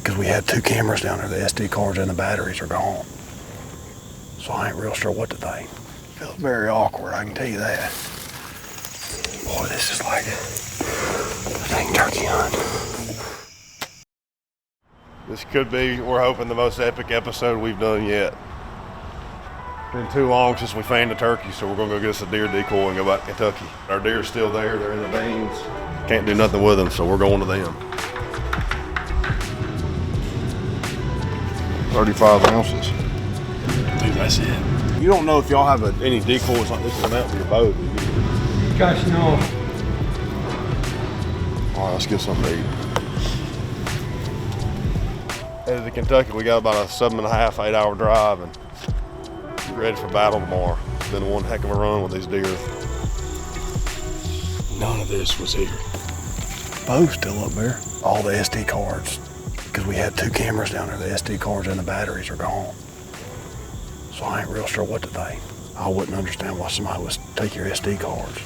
because we had 2 cameras down there. The SD cards and the batteries are gone. So I ain't real sure what to think. Feels very awkward, I can tell you that. Boy, this is like a dang turkey hunt. This could be, we're hoping, the most epic episode we've done yet. Been too long since we fanned a turkey, so we're gonna go get us a deer decoy and go back to Kentucky. Our deer's still there, they're in the beans. Can't do nothing with them, so we're going to them. 35 ounces. I think that's it. You don't know if y'all have any decoys like this come out for your boat, do you? Gosh, no. All right, let's get something to eat. Headed to Kentucky, we got about a 7.5, 8 hour drive and get ready for battle tomorrow. It's been one heck of a run with these deer. None of this was here. Bo's still up there. All the SD cards, because we had 2 cameras down there. The SD cards and the batteries are gone. So I ain't real sure what to think. I wouldn't understand why somebody would take your SD cards.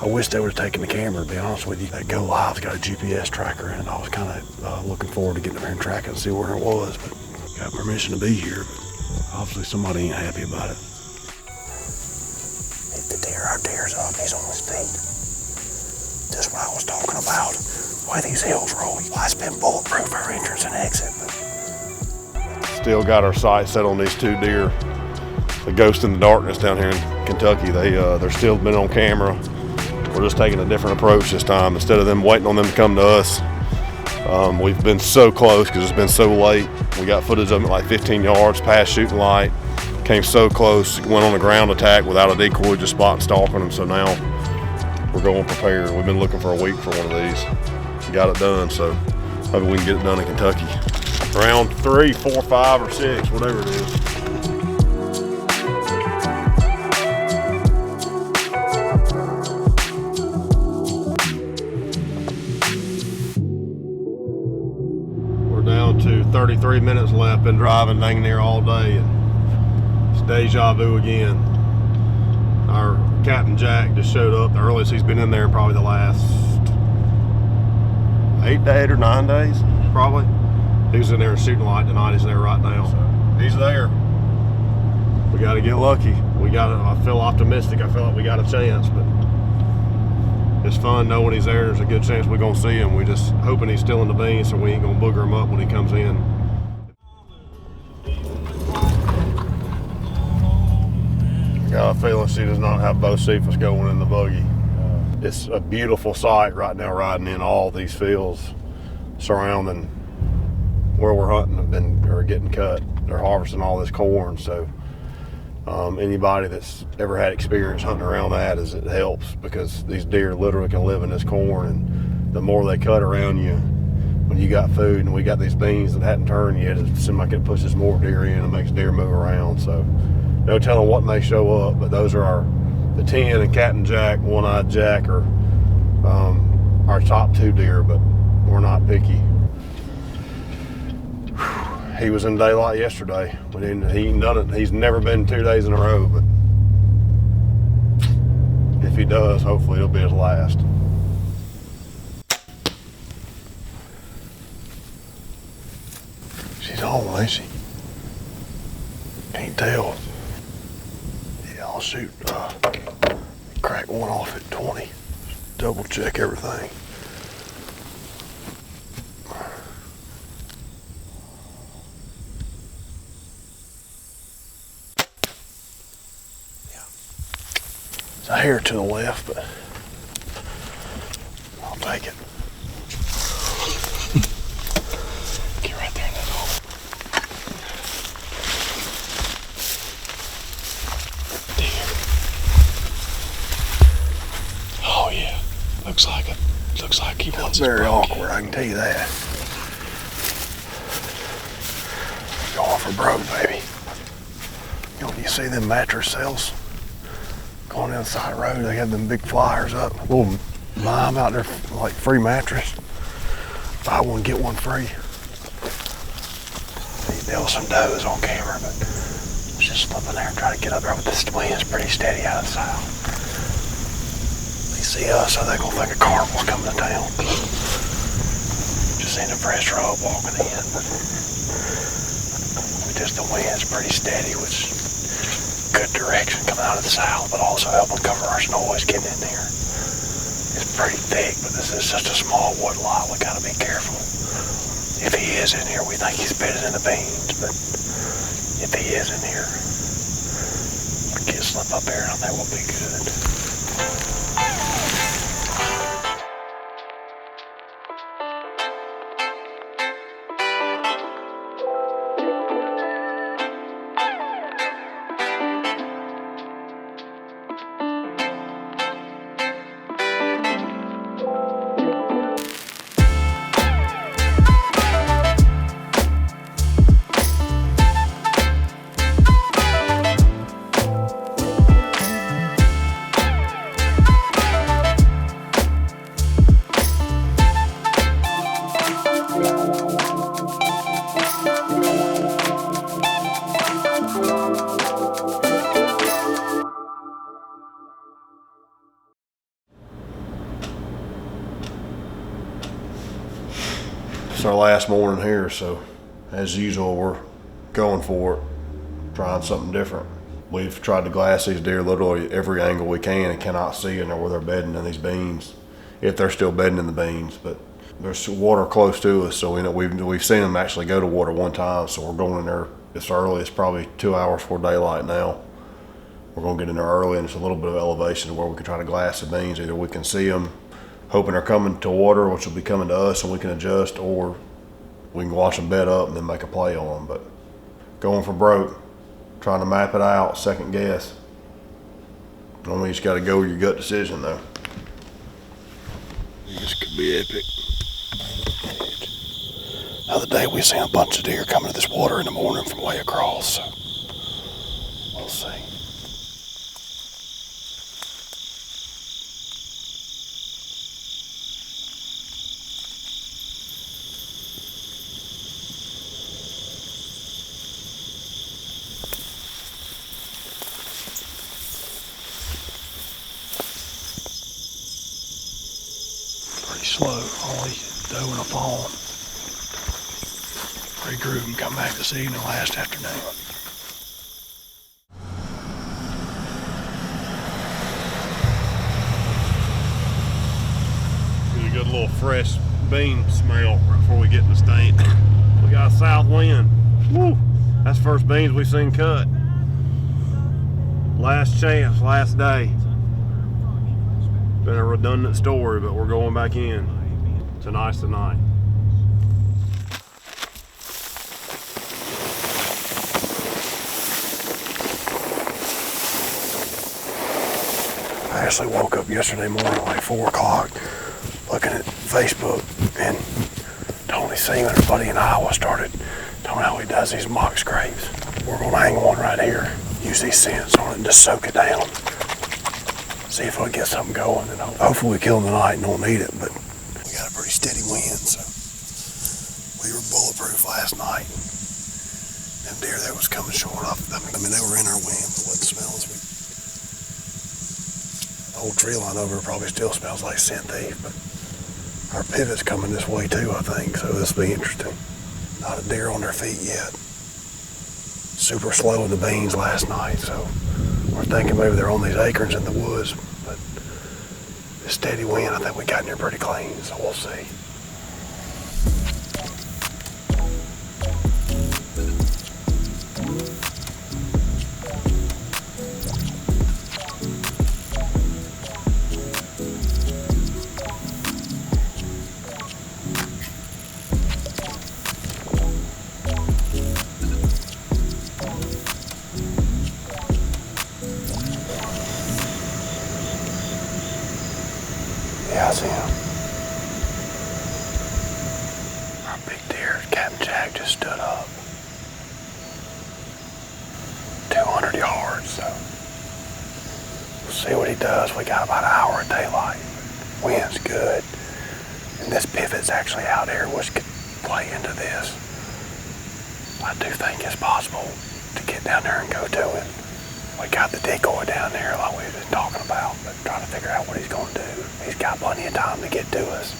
I wish they would have taken the camera, to be honest with you. That Go Live's got a GPS tracker in it. I was kind of looking forward to getting up here and track it and see where it was, but got permission to be here, but obviously somebody ain't happy about it. Hit the deer, our deer's up, he's on his feet. Just what I was talking about. Why these hills roll, why it's been bulletproof, our entrance and exit. But Still got our sights set on these 2 deer. The ghost in the darkness down here in Kentucky. They're still been on camera. We're just taking a different approach this time. Instead of them waiting on them to come to us, we've been so close because it's been so late. We got footage of them at like 15 yards past shooting light. Came so close, went on a ground attack without a decoy, just spot and stalking them. So now we're going prepared. We've been looking for a week for one of these. Got it done, so hopefully we can get it done in Kentucky. Round 3, 4, 5, or 6, whatever it is. Down to 33 minutes left. Been driving dang near all day, and it's deja vu again. Our Captain Jack just showed up. The earliest he's been in there in probably the last 8 or 9 days, probably. He was in there shooting light tonight. He's there right now. So he's there. We got to get lucky. I feel optimistic. I feel like we got a chance, but it's fun knowing he's there. There's a good chance we're gonna see him. We just hoping he's still in the beans, so we ain't gonna booger him up when he comes in. I got a feeling she does not have both Cephas going in the buggy. It's a beautiful sight right now, riding in all these fields surrounding where we're hunting are getting cut. They're harvesting all this corn, so anybody that's ever had experience hunting around that, it helps, because these deer literally can live in this corn, and the more they cut around you when you got food, and we got these beans that hadn't turned yet, it seems like it pushes more deer in and makes deer move around. So no telling what may show up, but those are the 10 and Captain Jack, One-Eyed Jack are our top 2 deer, but we're not picky. He was in daylight yesterday. He ain't done it. He's never been 2 days in a row, but if he does, hopefully it'll be his last. she's home, ain't she? Can't tell. Yeah, I'll shoot, crack one off at 20. Double check everything. It's a hair to the left, but I'll take it. Get right there in that hole. Deer. Oh yeah, looks like it. Looks like he wants it. Very awkward, I can tell you that. Going for broke, baby. You know, you see them mattress sales? Going down the side of the road, they have them big flyers up. Little mime out there, like free mattress. Buy one, get one free. There was some does on camera, but I was just slipping there and trying to get up there with this wind's pretty steady out of the south. They see us, so they're gonna think a carnival's coming to town. Just seen a fresh road walking in. wind's pretty steady, which good direction coming out of the south, but also helping cover our noise getting in there. It's pretty thick, but this is such a small wood lot, we gotta be careful. If he is in here, we think he's bedded in the beans, but if he is in here, we can't slip up there and I think we'll be good. It's our last morning here, so as usual, we're going for it, trying something different. We've tried to glass these deer literally every angle we can and cannot see in there where they're bedding in these beans, if they're still bedding in the beans. But there's water close to us, so we know we've seen them actually go to water one time, so we're going in there as early as probably 2 hours before daylight now. We're going to get in there early, and it's a little bit of elevation to where we can try to glass the beans. Either we can see them hoping they're coming to water, which will be coming to us and we can adjust, or we can watch them bed up and then make a play on them. But going for broke, trying to map it out, second guess. I mean, you just got to go with your gut decision though. This could be epic. The other day we seen a bunch of deer coming to this water in the morning from way across, so we'll see. Slow, only doe and a fawn. Regroup and come back this evening, last afternoon. Get a good little fresh bean smell before we get in the stand. We got a south wind. Woo! That's the first beans we've seen cut. Last chance, last day. Been a redundant story, but we're going back in. Tonight's the night. I actually woke up yesterday morning like 4 o'clock looking at Facebook, and Tony Seaman, our buddy in Iowa, started telling me how he does these mock scrapes. We're gonna hang one right here, use these scents on it and just soak it down. See if we get something going, and hopefully we kill them tonight and don't need it, but we got a pretty steady wind, so we were bulletproof last night. Them deer that was coming short off, I mean they were in our wind, but wasn't smelling sweet. The whole tree line over probably still smells like scent thief, but our pivot's coming this way too, I think, so this will be interesting. Not a deer on their feet yet. Super slow in the beans last night, so we're thinking maybe they're on these acorns in the woods, but the steady wind, I think we got in there pretty clean, so we'll see. Yeah, I see him. Our big deer, Captain Jack, just stood up. 200 yards, so we'll see what he does. We got about an hour of daylight. Wind's good. And this pivot's actually out here, which could play into this. I do think it's possible to get down there and go to him. We got the decoy down there like we were just talking about, but trying to figure out what he's going to do. He's got plenty of time to get to us.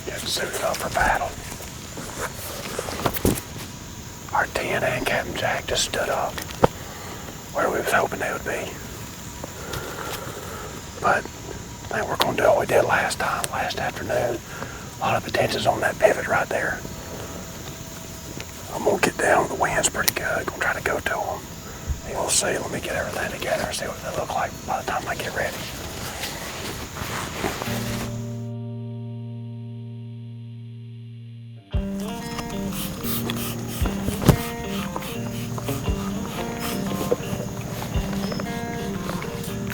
Getting suited up for battle. Our jack just stood up where we was hoping they would be. But I think we're gonna do what we did last afternoon. A lot of attention's on that pivot right there. I'm gonna get down, the wind's pretty good. Gonna try to go to them. And we'll see, let me get everything together and see what they look like by the time I get ready.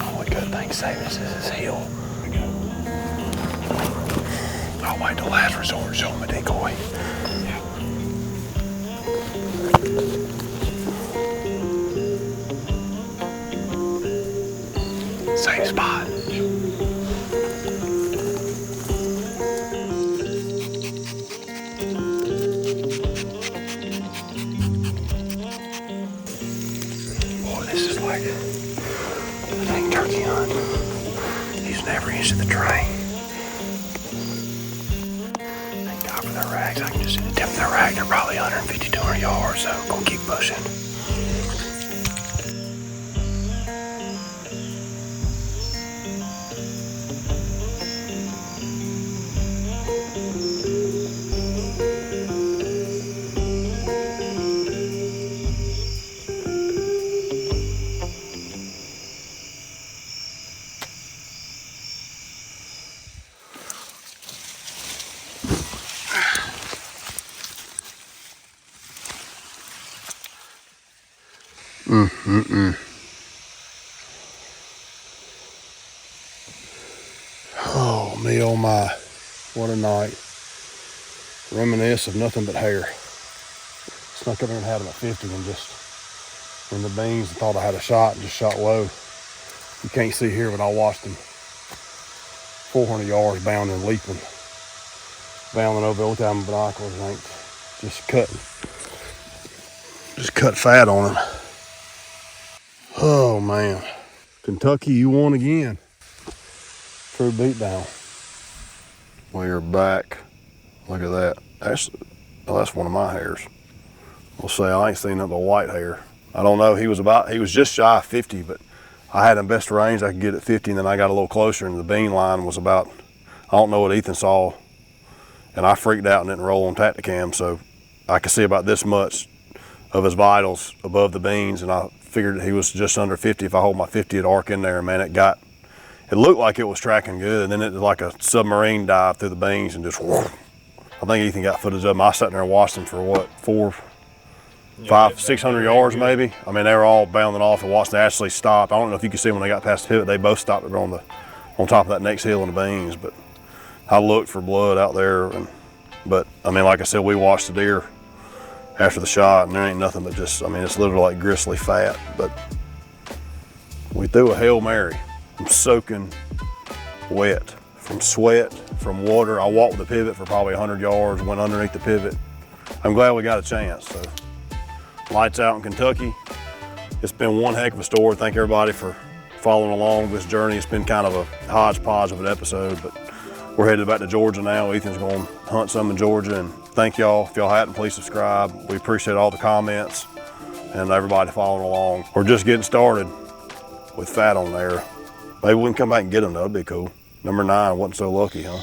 Only good thing saving us is this hill. I'll wait till last resort to show them a decoy. Same spot. Boy, this is like a dang turkey hunt. Using every inch of the train. Thank God for their rags. I can just see the tip of their rag. They're probably 150, 200 yards, so gonna keep pushing. Oh me, oh my, what a night. Reminisce of nothing but hair. Snuck up there and had them at 50 and just in the beans and thought I had a shot and just shot low. You can't see here, but I watched them 400 yards bounding, leaping, bounding over every time binoculars and ain't just cut fat on them. Oh man, Kentucky, you won again. True beatdown. We are back. Look at that. That's one of my hairs. We'll say I ain't seen nothing but white hair. I don't know, he was just shy of 50, but I had him best range I could get at 50, and then I got a little closer and the bean line was about, I don't know what Ethan saw, and I freaked out and didn't roll on Tacticam, so I could see about this much of his vitals above the beans, and I figured he was just under 50. If I hold my 50 at arc in there, man, it looked like it was tracking good, and then it was like a submarine dive through the beans and just whoosh. I think Ethan got footage of him. I sat there and watched him for what, 600 yards maybe. I mean, they were all bounding off and watched. They actually stopped. I don't know if you could see when they got past the pivot, they both stopped on top of that next hill in the beans, but I looked for blood out there. But I mean, like I said, we watched the deer after the shot, and there ain't nothing but just, I mean, it's literally like gristly fat, but we threw a Hail Mary. I'm soaking wet from sweat, from water. I walked the pivot for probably 100 yards, went underneath the pivot. I'm glad we got a chance. So, lights out in Kentucky. It's been one heck of a story. Thank everybody for following along this journey. It's been kind of a hodgepodge of an episode, but we're headed back to Georgia now. Ethan's going to hunt some in Georgia, and thank y'all. If y'all hadn't, please subscribe. We appreciate all the comments and everybody following along. We're just getting started with fat on there. Maybe we can come back and get them though, that'd be cool. Number 9 wasn't so lucky, huh?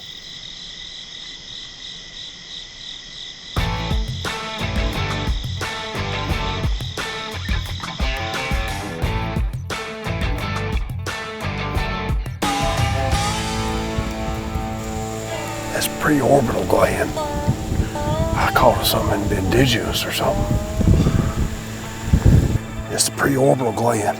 That's pre-orbital gland. I called it something indigenous or something. It's the pre-orbital gland.